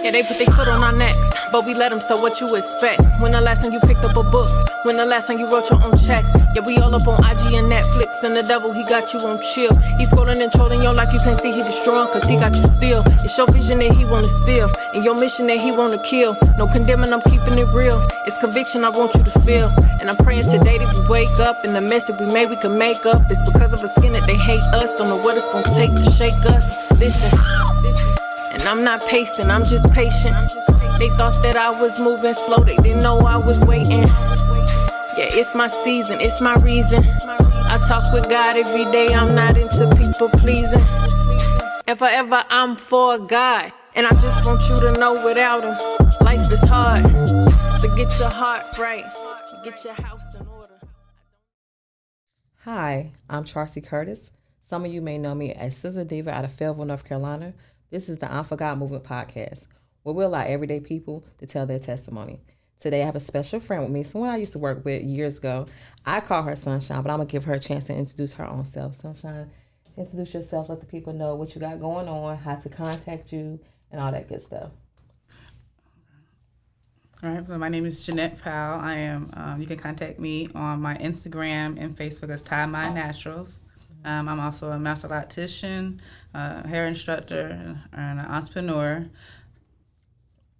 Yeah, they put their foot on our necks, but we let them, so what you expect? When the last time you picked up a book? When the last time you wrote your own check? Yeah, we all up on IG and Netflix, and the devil, he got you on chill. He's scrolling and trolling your life, you can't see he destroying, cause he got you still. It's your vision that he wanna steal, and your mission that he wanna kill. No condemning, I'm keeping it real. It's conviction I want you to feel. And I'm praying today that we wake up, and the mess that we made we can make up. It's because of a skin that they hate us, don't know what it's gonna take to shake us. Listen. And I'm not pacing, I'm just patient. They thought that I was moving slow, they didn't know I was waiting. Yeah, it's my season, it's my reason. I talk with God every day, I'm not into people pleasing. And forever I'm for God, and I just want you to know without him, life is hard. So get your heart right, get your house in order. Hi, I'm Tracy Curtis. Some of you may know me as Sister Diva out of Fayetteville, North Carolina. This is the IM4GOD Movement podcast, where we allow everyday people to tell their testimony. Today, I have a special friend with me, someone I used to work with years ago. I call her Sunshine, but I'm going to give her a chance to introduce her own self. Sunshine, introduce yourself, let the people know what you got going on, how to contact you, and all that good stuff. All right, well, my name is Jeanette Powell. I am. You can contact me on my Instagram and Facebook as Tie My Naturals. I'm also a master loctician, hair instructor, and an entrepreneur.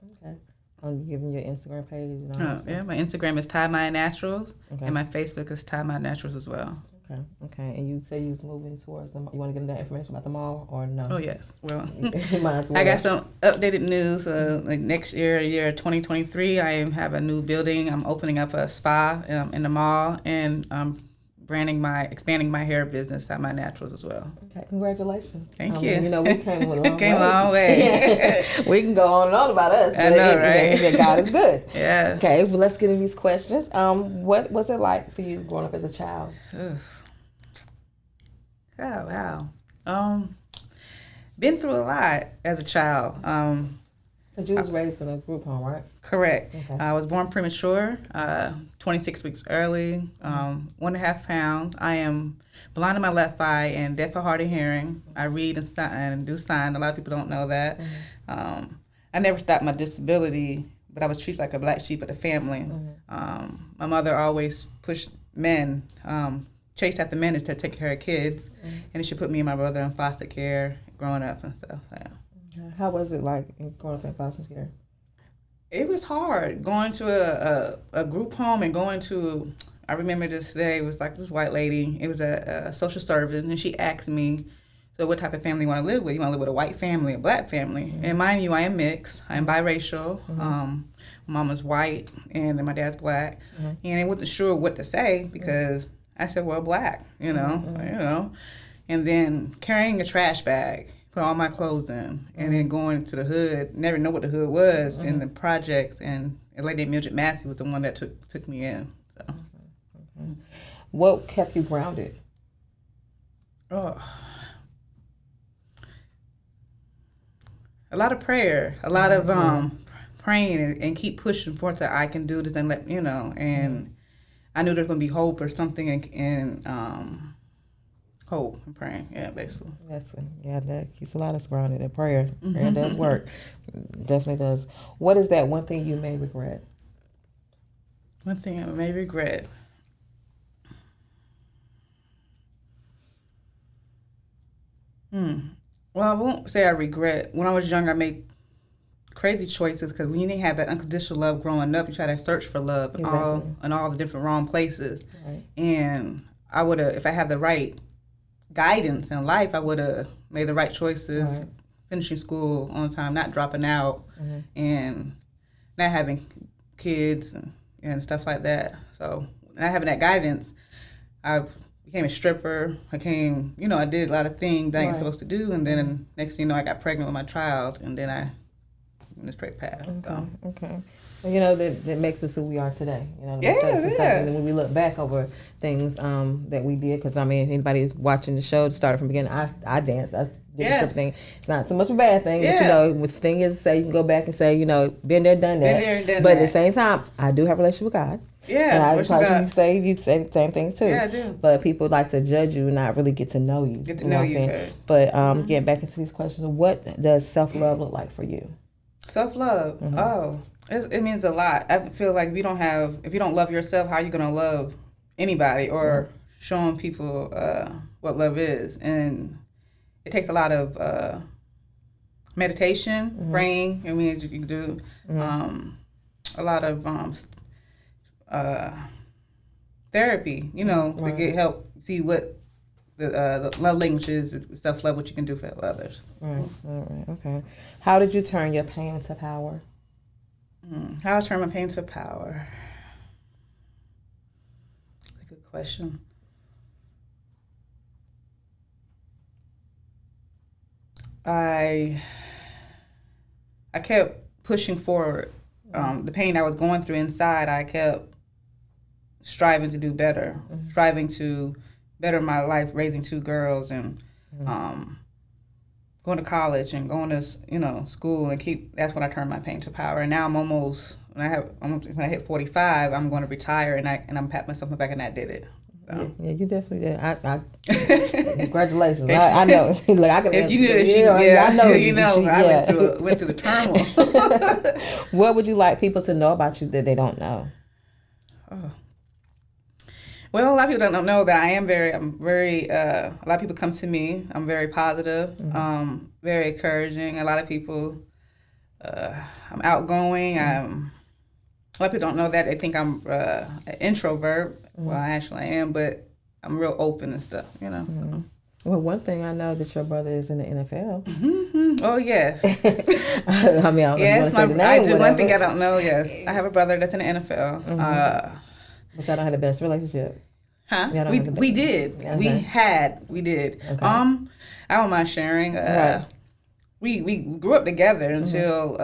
Okay. I'm giving your Instagram page. Yeah, my Instagram is Tie My Naturals, okay. and my Facebook is Tie My Naturals as well. Okay. And you say you was moving towards the mall. You want to give them that information about the mall or no? Oh, yes. Well, well. I got some updated news. Like next year 2023, I have a new building. I'm opening up a spa in the mall, and expanding my hair business at My Naturals as well. Okay, congratulations. Thank you. You know, we came a long way. Came a long way. We can go on and on about us. I know, right? God is good. Yeah. Okay, well, let's get into these questions. What was it like for you growing up as a child? Oh, wow. Been through a lot as a child. But you was raised in a group home, right? Correct. Okay. I was born premature, 26 weeks early, 1.5 pounds. I am blind in my left eye and deaf of hard of hearing. I read and do sign. A lot of people don't know that. Mm-hmm. I never stopped my disability, but I was treated like a black sheep of the family. Mm-hmm. My mother always pushed men, chased after men to take care of kids, and she put me and my brother in foster care growing up and stuff. So. How was it like growing up in foster care? It was hard going to a group home and going to, I remember this day, it was like this white lady, it was a social service, and she asked me, so what type of family you want to live with? You want to live with a white family, a black family? Mm-hmm. And mind you, I am mixed, I am biracial, my mama's white and my dad's black, and I wasn't sure what to say because I said, well, black, you know, and then carrying a trash bag, put all my clothes in, and then going to the hood, never know what the hood was, in the projects, and a lady named Mildred Massey was the one that took me in. So. What kept you grounded? Oh. A lot of prayer, a lot of praying and keep pushing forth that I can do this and and I knew there's going to be hope or something and hope and praying, basically. That keeps a lot of us grounded in prayer. Prayer does work. Definitely does. What is that one thing you may regret? One thing I may regret. Well, I won't say I regret. When I was younger, I made crazy choices because when you didn't have that unconditional love growing up, you try to search for love in all the different wrong places. Right. And I would have, if I had the right guidance in life, I would have made the right choices, finishing school on time, not dropping out, and not having kids and stuff like that. So not having that guidance, I became a stripper. I did a lot of things I ain't supposed to do, and then next thing you know, I got pregnant with my child, and then I in the straight path. Okay. Well, that makes us who we are today. Yeah. And then when we look back over things that we did, because anybody is watching the show, started from the beginning. I danced. I did the strip thing. It's not so much a bad thing, but the thing is, say you can go back and say, been there, done that. But at the same time, I do have a relationship with God. Yeah, and I probably you'd say the same thing too. Yeah, I do. But people like to judge you and not really get to know you. Get to know you first. But getting back into these questions, what does self-love look like for you? Self-love. Oh, it means a lot. I feel like if you don't love yourself, how are you going to love anybody or showing people what love is? And it takes a lot of meditation, praying. I mean, you can do a lot of therapy, to get help see what the love language is, self-love, what you can do for others. Right. Okay. How did you turn your pain into power? How I turn my pain into power? That's a good question. I kept pushing forward. The pain I was going through inside, I kept striving to do better, striving to better my life, raising 2 girls and going to college and going to school and that's when I turned my pain to power. And now I'm almost when I hit 45, I'm going to retire and I'm patting myself on the back and I did it. So. Yeah, you definitely did. I congratulations. I know. Like I can. If you knew, I know. I went through the turmoil. What would you like people to know about you that they don't know? Oh. Well, a lot of people don't know that I'm very, a lot of people come to me. I'm very positive, very encouraging. A lot of people, I'm outgoing. A lot of people don't know that. They think I'm an introvert. Well, actually I am, but I'm real open and stuff, Well, one thing I know that your brother is in the NFL. Oh, yes. I mean, one thing I don't know, yes. I have a brother that's in the NFL. But y'all don't have the best relationship. Huh? We did. Okay. We did. Okay. I don't mind sharing. We grew up together until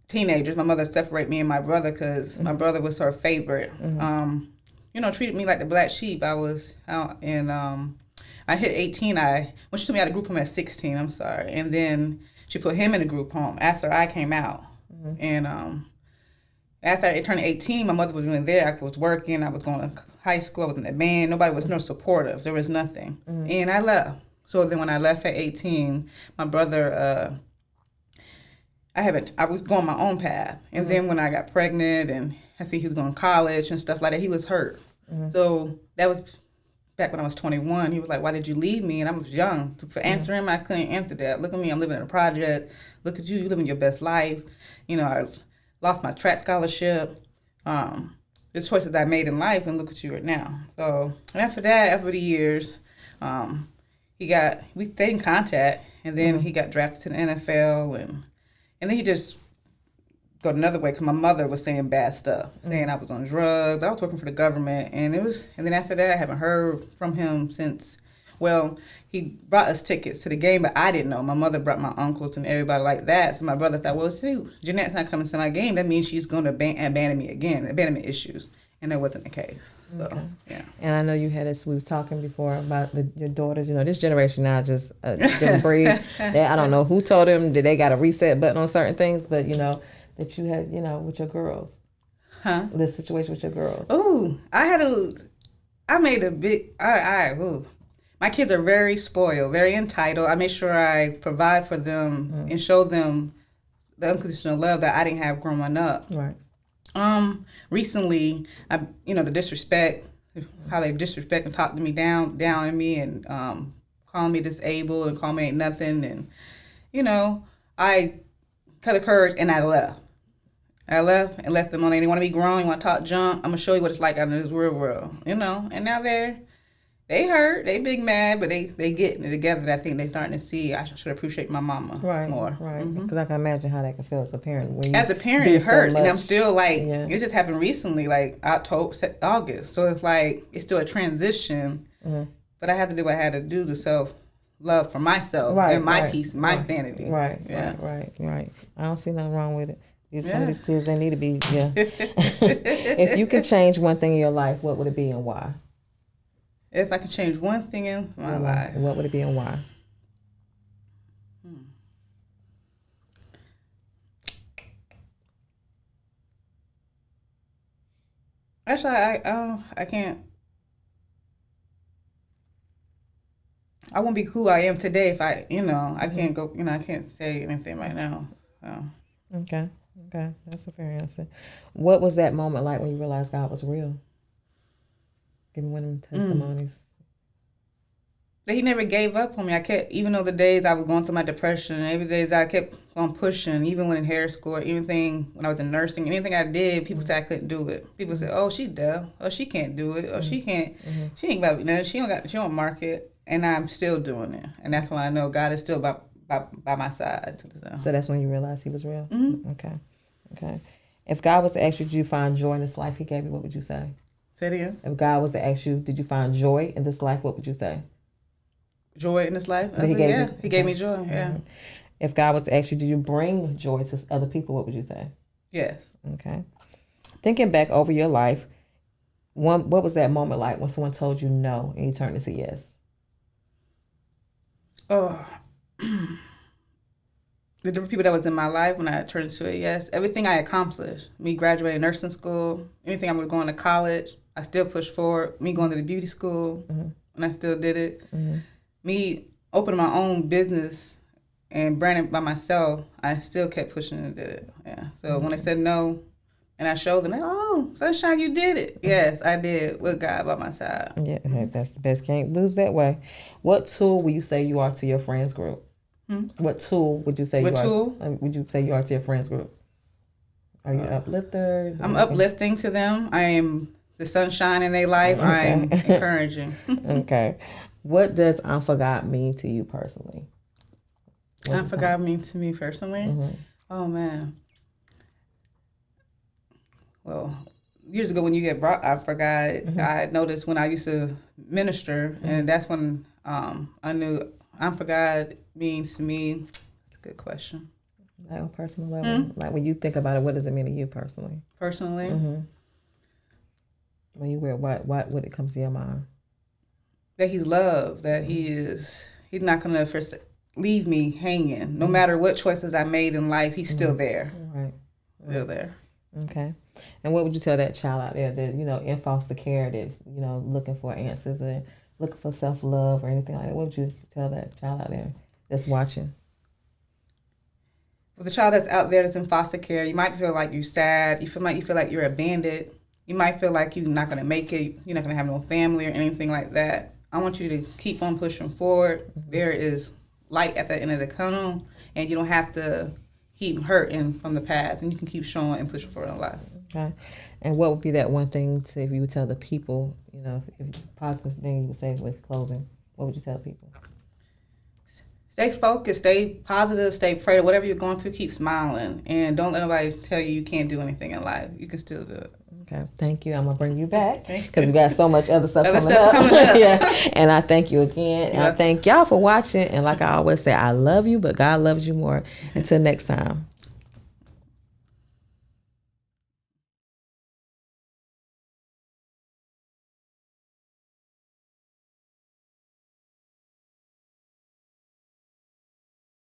teenagers. My mother separated me and my brother because my brother was her favorite. Treated me like the black sheep. I was out and I hit 18. When she took me out of group home at 16, I'm sorry. And then she put him in a group home after I came out. And after I turned 18, my mother was really there. I was working. I was going to high school. I was in the band. Nobody was no supportive. There was nothing. And I left. So then when I left at 18, my brother, I was going my own path. And then when I got pregnant and I see he was going to college and stuff like that, he was hurt. So that was back when I was 21. He was like, why did you leave me? And I was young. For answering him, I couldn't answer that. Look at me. I'm living in a project. Look at you. You're living your best life. I lost my track scholarship. The choices I made in life, and look at you right now. So and after the years, we stayed in contact, and then he got drafted to the NFL, and then he just go another way because my mother was saying bad stuff, saying I was on drugs. I was working for the government, and then after that, I haven't heard from him since. Well, he brought us tickets to the game, but I didn't know. My mother brought my uncles and everybody like that. So my brother thought, well, see, Jeanette's not coming to my game. That means she's going to abandon me again, abandonment issues. And that wasn't the case. So, yeah. And I know you had we was talking before about your daughters. This generation now just didn't breathe. I don't know who told them that they got a reset button on certain things, but, that you had, with your girls. Huh? The situation with your girls. Ooh, I made a big, my kids are very spoiled, very entitled. I made sure I provide for them and show them the unconditional love that I didn't have growing up. Right. Recently, the disrespect, how they disrespect and talk to me down on me and calling me disabled and calling me ain't nothing. And, I cut the courage and I left. I left them on there. You want to be grown, you want to talk junk, I'm going to show you what it's like out in this real world, And now they hurt, they big mad, but they getting it together. And I think they starting to see I should appreciate my mama more. Right, because I can imagine how that can feel as a parent. As a parent, it hurts, and I'm still like, it just happened recently, like August. So it's like it's still a transition, but I had to do what I had to do to self-love for myself and my peace, my sanity. Right. I don't see nothing wrong with it. Some of these kids, they need to be, If you could change one thing in your life, what would it be and why? If I could change one thing in my life. What would it be and why? Actually, I can't. I wouldn't be who I am today if I can't go, I can't say anything right now. So. Okay. That's a fair answer. What was that moment like when you realized God was real? Give me one of them testimonies. That he never gave up on me. I kept, even though the days I was going through my depression, every days I kept on pushing, even when in hair school, anything, when I was in nursing, anything I did, people said I couldn't do it. People said, oh, she's deaf. Oh, she can't do it. Oh, she can't, she ain't about, she don't mark it. And I'm still doing it. And that's when I know God is still by my side. So that's when you realized he was real? Mm-hmm. Okay. If God was to ask you, did you find joy in this life he gave you, what would you say? Say it again. If God was to ask you, did you find joy in this life, what would you say? Joy in this life? He gave me joy, yeah. If God was to ask you, did you bring joy to other people, what would you say? Yes. Okay. Thinking back over your life, what was that moment like when someone told you no and you turned to say yes? Oh, the different people that was in my life when I turned to a yes, everything I accomplished, me graduating nursing school, anything I was going to college, I still pushed forward. Me going to the beauty school, and I still did it. Mm-hmm. Me opening my own business and branding by myself, I still kept pushing and did it. Yeah. So when they said no, and I showed them, like, oh, Sunshine, you did it. Yes, I did, with God by my side. Yeah, that's the best. Can't lose that way. What tool would you say you are to your friends group? What tool would you say you are to your friends group? Are you an uplifter? I'm uplifting to them. I am the sunshine in their life. Okay. I'm encouraging. Okay. What does IM4GOD mean to you personally? IM4GOD means to me personally? Mm-hmm. Oh, man. Well, years ago when you get brought IM4GOD, I noticed when I used to minister, and that's when I knew IM4GOD means to me. It's a good question. Like on a personal level? Like when you think about it, what does it mean to you personally? Personally? When you wear what would it come to your mind? That he's loved, that he's not going to leave me hanging. No matter what choices I made in life, he's still there. Right. Still there. Okay. And what would you tell that child out there that, in foster care that's, looking for answers and looking for self-love or anything like that? What would you tell that child out there that's watching? With the child that's out there that's in foster care, you might feel like you're sad. You feel like you're abandoned. You might feel like you're not going to make it. You're not going to have no family or anything like that. I want you to keep on pushing forward. There is light at the end of the tunnel, and you don't have to keep hurting from the past, and you can keep showing and pushing forward in life. Okay. And what would be that one thing if you would tell the people, if positive thing you would say with closing, what would you tell people? Stay focused, stay positive, stay prayed. Whatever you're going through, keep smiling, and don't let nobody tell you can't do anything in life. You can still do it. Okay, thank you. I'm gonna bring you back because we got so much other stuff coming up. Yeah, and I thank you again, and I thank y'all for watching. And like I always say, I love you, but God loves you more. Until next time.